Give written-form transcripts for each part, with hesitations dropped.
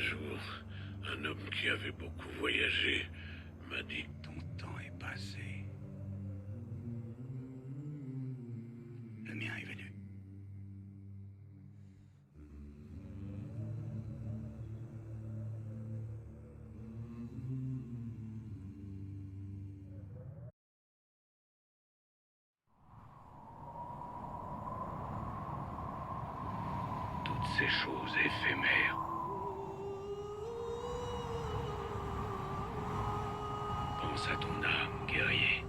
jour, un homme qui avait beaucoup voyagé m'a dit « Ton temps est passé. Le mien est venu. » Toutes ces choses éphémères. Pense à ton âme, guerrier.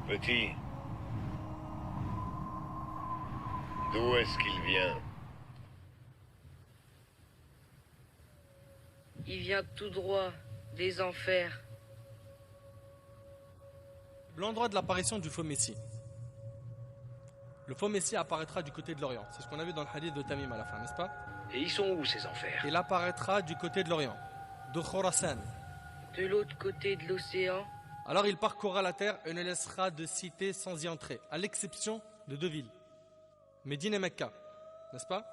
Petit, d'où est-ce qu'il vient? Il vient tout droit des enfers. L'endroit de l'apparition du faux Messie. Le faux Messie apparaîtra du côté de l'Orient. C'est ce qu'on a vu dans le hadith de Tamim à la fin, n'est-ce pas? Et ils sont où ces enfers? Il apparaîtra du côté de l'Orient, de Khorasan. De l'autre côté de l'océan. Alors il parcourra la terre et ne laissera de cité sans y entrer, à l'exception de deux villes, Médine et Mecca, n'est-ce pas?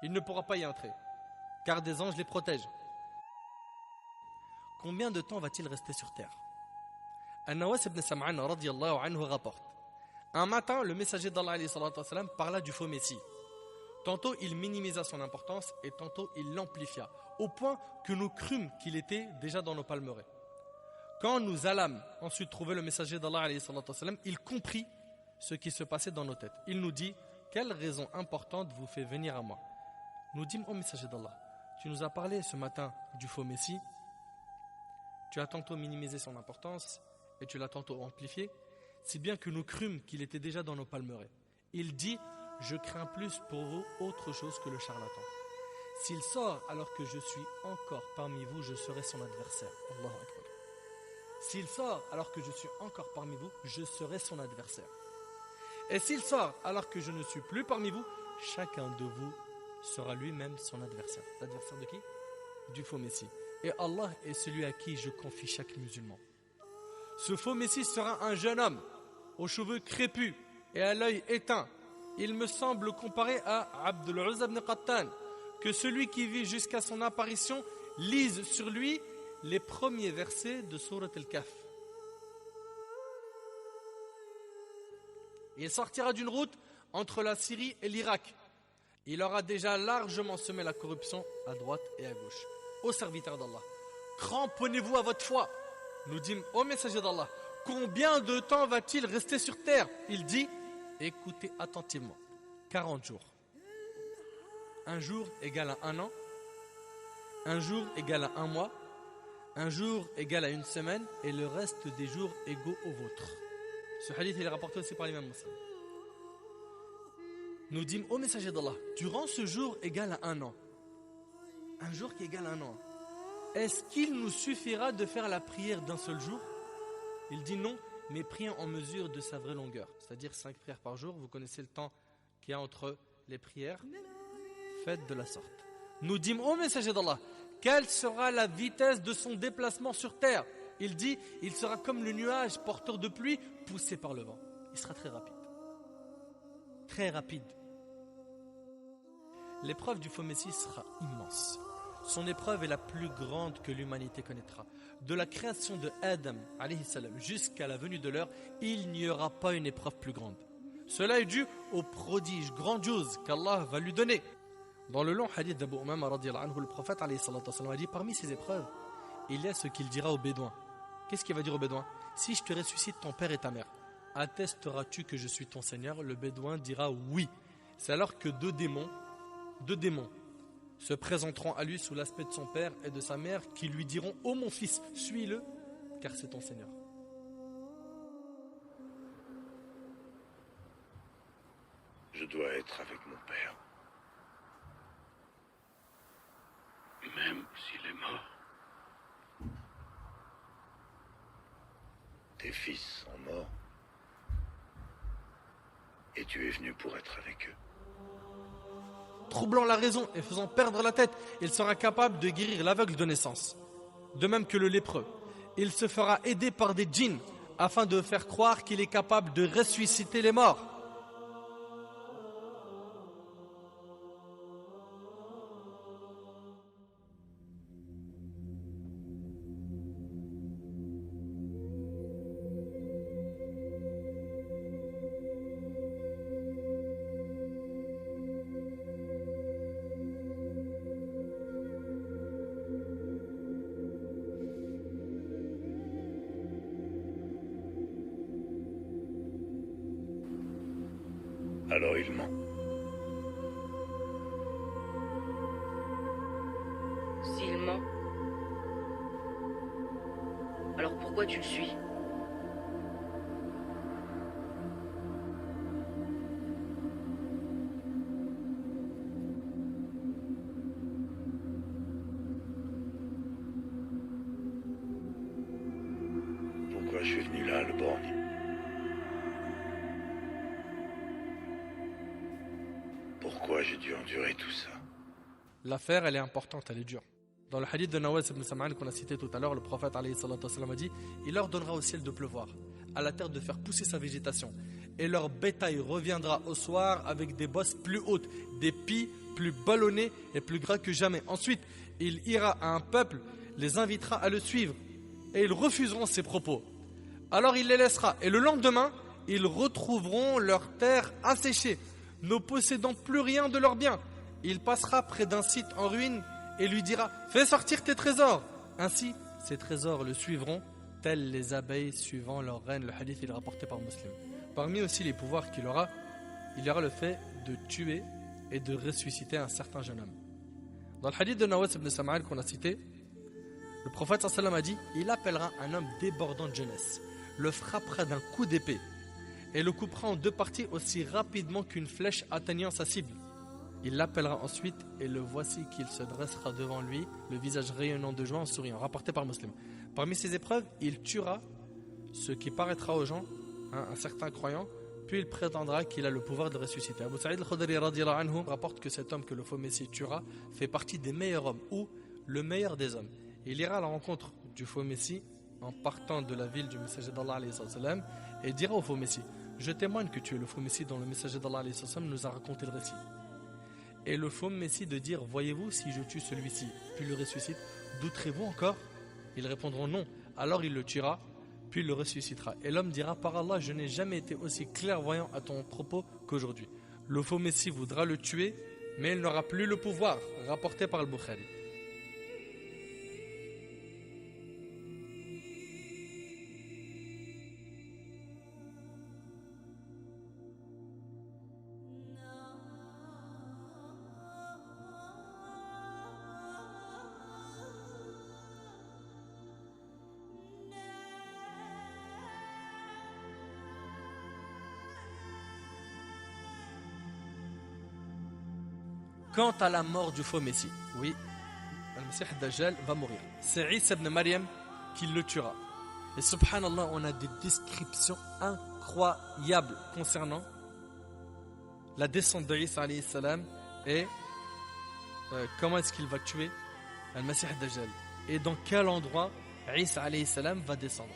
Il ne pourra pas y entrer, car des anges les protègent. Combien de temps va-t-il rester sur terre? An-Nawas ibn Sam'an radiyallahu anhu rapporte: un matin, le messager d'Allah alayhi salatu wa salam parla du faux Messie. Tantôt il minimisa son importance et tantôt il l'amplifia, au point que nous crûmes qu'il était déjà dans nos palmeraies. Quand nous allâmes ensuite trouver le messager d'Allah alayhi salatu wa salam, il comprit ce qui se passait dans nos têtes. Il nous dit: quelle raison importante vous fait venir à moi? Nous dîmes: ô messager d'Allah, tu nous as parlé ce matin du faux Messie. Tu as tantôt minimisé son importance et tu l'as tantôt amplifié, si bien que nous crûmes qu'il était déjà dans nos palmeraies. Il dit: je crains plus pour vous autre chose que le charlatan. S'il sort alors que je suis encore parmi vous, je serai son adversaire. Allahu Akbar. S'il sort alors que je suis encore parmi vous, je serai son adversaire. Et s'il sort alors que je ne suis plus parmi vous, chacun de vous sera lui-même son adversaire. L'adversaire de qui? Du faux Messie. Et Allah est celui à qui je confie chaque musulman. Ce faux Messie sera un jeune homme, aux cheveux crépus et à l'œil éteint. Il me semble comparé à Abdul Uzza ibn Qattan, que celui qui vit jusqu'à son apparition lise sur lui les premiers versets de Surat Al-Kahf. Il sortira d'une route entre la Syrie et l'Irak. Il aura déjà largement semé la corruption à droite et à gauche. Ô serviteurs d'Allah, cramponnez-vous à votre foi. Nous dîmes: ô messager d'Allah, combien de temps va-t-il rester sur terre? Il dit: écoutez attentivement, 40 jours. Un jour égale à un an, un jour égale à un mois, un jour égale à une semaine et le reste des jours égaux au vôtre. Ce hadith il est rapporté aussi par l'imam Muslim. Nous dîmes: ô messager d'Allah, durant ce jour égale à un an, un jour qui égale à un an, est-ce qu'il nous suffira de faire la prière d'un seul jour? Il dit: non, mais prions en mesure de sa vraie longueur, c'est-à-dire 5 prières par jour. Vous connaissez le temps qu'il y a entre les prières. Faites de la sorte. Nous dîmes: ô messager d'Allah, quelle sera la vitesse de son déplacement sur terre? Il dit: il sera comme le nuage porteur de pluie poussé par le vent. Il sera très rapide. Très rapide. L'épreuve du faux Messie sera immense. Son épreuve est la plus grande que l'humanité connaîtra. De la création de Adam alayhi salam jusqu'à la venue de l'heure, il n'y aura pas une épreuve plus grande. Cela est dû au prodige grandiose qu'Allah va lui donner. Dans le long hadith d'Abu Umama radiyallahu anhu, le prophète alayhi salatu wa sallam a dit: parmi ces épreuves, il y a ce qu'il dira aux Bédouins. Qu'est-ce qu'il va dire au bédouin? Si je te ressuscite ton père et ta mère, attesteras-tu que je suis ton Seigneur? Le bédouin dira oui. C'est alors que deux démons se présenteront à lui sous l'aspect de son père et de sa mère qui lui diront: ô mon fils, suis-le, car c'est ton Seigneur. Je dois être avec mon père. Même s'il est mort. Tes fils sont morts. Et tu es venu pour être avec eux. Troublant la raison et faisant perdre la tête, il sera capable de guérir l'aveugle de naissance. De même que le lépreux. Il se fera aider par des djinns afin de faire croire qu'il est capable de ressusciter les morts. Alors il ment. S'il ment, alors pourquoi tu le suis? Pourquoi je suis venu là, le borgne? Pourquoi j'ai dû endurer tout ça? L'affaire, elle est importante, elle est dure. Dans le hadith de Nawas ibn Sam'an qu'on a cité tout à l'heure, le prophète alayhi salatu wassalam a dit: il leur donnera au ciel de pleuvoir, à la terre de faire pousser sa végétation, et leur bétail reviendra au soir avec des bosses plus hautes, des pies plus ballonnées et plus gras que jamais. Ensuite, il ira à un peuple, les invitera à le suivre, et ils refuseront ses propos. Alors il les laissera, et le lendemain, ils retrouveront leur terre asséchée, ne possédant plus rien de leurs biens. Il passera près d'un site en ruine et lui dira: fais sortir tes trésors. Ainsi, ces trésors le suivront, tels les abeilles suivant leur reine. Le hadith est rapporté par Muslim. Parmi aussi les pouvoirs qu'il aura, il y aura le fait de tuer et de ressusciter un certain jeune homme. Dans le hadith de Nawas ibn Sam'an qu'on a cité, le prophète sallallahu alayhi wa sallam a dit: il appellera un homme débordant de jeunesse, le frappera d'un coup d'épée et le coupera en deux parties aussi rapidement qu'une flèche atteignant sa cible. Il l'appellera ensuite et le voici qu'il se dressera devant lui, le visage rayonnant de joie en souriant, rapporté par Muslim. Parmi ces épreuves, il tuera ce qui paraîtra aux gens, un certain croyant, puis il prétendra qu'il a le pouvoir de ressusciter. Abu Sa'id al-Khudri radiyallahu anhu rapporte que cet homme que le faux Messie tuera fait partie des meilleurs hommes, ou le meilleur des hommes. Il ira à la rencontre du faux Messie en partant de la ville du messager d'Allah alayhi salam, et dira au faux Messie: je témoigne que tu es le faux Messie dont le messager d'Allah alayhi salam nous a raconté le récit. Et le faux Messie de dire: voyez-vous, si je tue celui-ci puis le ressuscite, douterez-vous encore? Ils répondront non. Alors il le tuera puis il le ressuscitera. Et l'homme dira: par Allah, je n'ai jamais été aussi clairvoyant à ton propos qu'aujourd'hui. Le faux Messie voudra le tuer, mais il n'aura plus le pouvoir, rapporté par le Bukhari. Quant à la mort du faux Messie, oui, le Messie Dajjal va mourir. C'est Isa ibn Maryam qui le tuera. Et subhanallah, on a des descriptions incroyables concernant la descente de Isa alayhi salam et comment est-ce qu'il va tuer le Messie Dajjal et dans quel endroit Isa alayhi salam va descendre.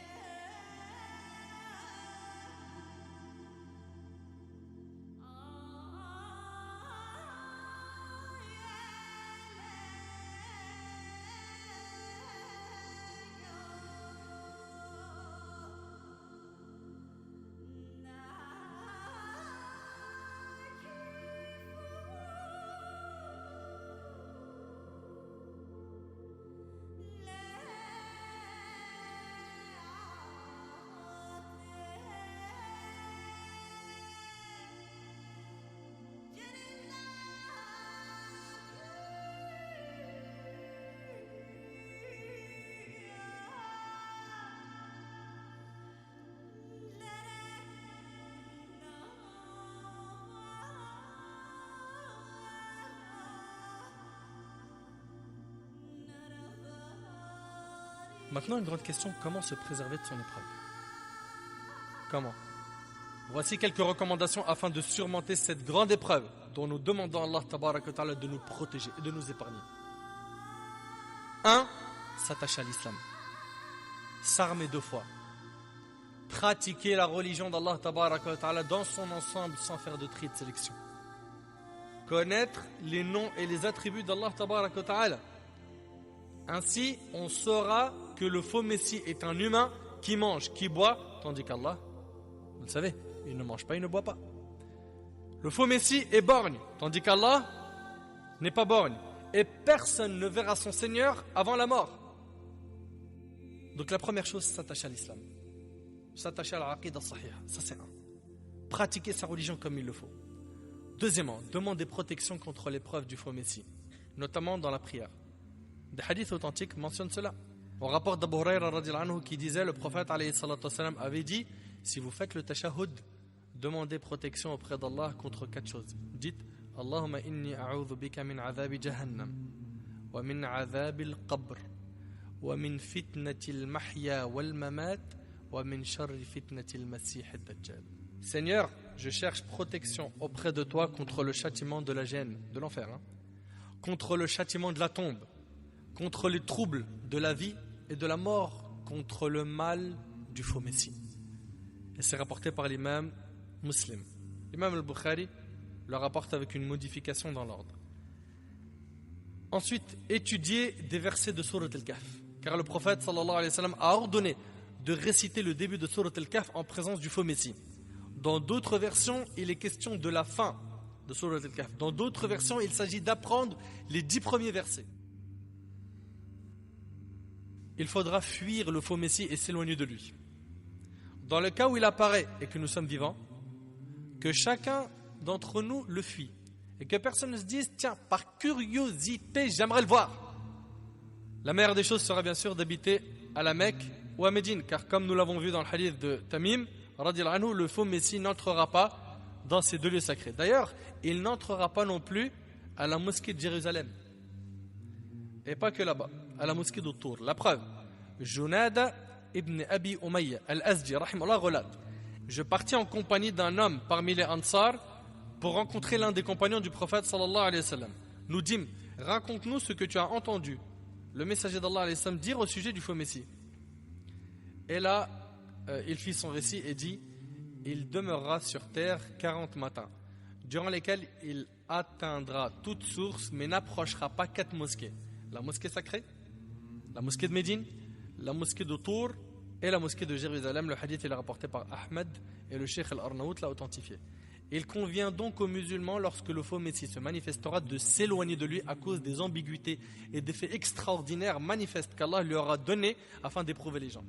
Maintenant, une grande question, comment se préserver de son épreuve? Comment? Voici quelques recommandations afin de surmonter cette grande épreuve dont nous demandons à Allah tabaraka wa ta'ala de nous protéger et de nous épargner. 1. S'attacher à l'islam. S'armer 2 fois. Pratiquer la religion d'Allah tabaraka wa ta'ala dans son ensemble sans faire de tri de sélection. Connaître les noms et les attributs d'Allah tabaraka wa ta'ala. Ainsi, on saura que le faux messie est un humain qui mange, qui boit, tandis qu'Allah, vous le savez, il ne mange pas, il ne boit pas. Le faux messie est borgne, tandis qu'Allah n'est pas borgne. Et personne ne verra son Seigneur avant la mort. Donc la première chose, c'est s'attacher à l'islam. S'attacher à l'aqida sahih, ça c'est un. Pratiquer sa religion comme il le faut. Deuxièmement, demander protection contre l'épreuve du faux messie, notamment dans la prière. Des hadiths authentiques mentionnent cela. On rapporte d'Abu Hurayra radhiyallahu anhu qui disait, le prophète alayhi salatu wassalam avait dit, si vous faites le tashahhud, demandez protection auprès d'Allah contre 4 choses. Dites, Allahumma inni a'udhu bika min adhabi jahannam, wa min adhabi al-qabr, wa min fitnati al-mahya wal-mamat, wa min sharri fitnati al-masih ad-dajjal. Seigneur, je cherche protection auprès de toi contre le châtiment de la gêne, de l'enfer, contre le châtiment de la tombe, contre les troubles de la vie et de la mort, contre le mal du faux messie. Et c'est rapporté par l'imam Muslim. L'imam al-Bukhari le rapporte avec une modification dans l'ordre. Ensuite, étudier des versets de Surat al-Kahf, car le prophète sallallahu alayhi wa sallam a ordonné de réciter le début de Surat al-Kahf en présence du faux messie. Dans d'autres versions, il est question de la fin de Surat al-Kahf. Dans d'autres versions, il s'agit d'apprendre les 10 premiers versets. Il faudra fuir le faux messie et s'éloigner de lui. Dans le cas où il apparaît et que nous sommes vivants, que chacun d'entre nous le fuit et que personne ne se dise tiens, par curiosité, j'aimerais le voir. La meilleure des choses sera bien sûr d'habiter à la Mecque ou à Médine, car comme nous l'avons vu dans le hadith de Tamim radhiyallahu anhu, le faux messie n'entrera pas dans ces 2 lieux sacrés. D'ailleurs, il n'entrera pas non plus à la mosquée de Jérusalem. Et pas que là-bas, à la mosquée de Tour. La preuve, Junada ibn Abi Umayya al-Azdi rahimahullah relate, je partis en compagnie d'un homme parmi les Ansar pour rencontrer l'un des compagnons du prophète sallallahu alayhi wa sallam. Nous dîmes, raconte-nous ce que tu as entendu le messager d'Allah alayhi wa sallam dire au sujet du faux messie. Et là, il fit son récit et dit, il demeurera sur terre 40 matins, durant lesquels il atteindra toute source, mais n'approchera pas 4 mosquées. La mosquée sacrée, la mosquée de Médine, la mosquée de Tour et la mosquée de Jérusalem. Le hadith est rapporté par Ahmed et le Cheikh Al-Arnaout l'a authentifié. Il convient donc aux musulmans, lorsque le faux messie se manifestera, de s'éloigner de lui à cause des ambiguïtés et des faits extraordinaires manifestes qu'Allah lui aura donnés afin d'éprouver les gens.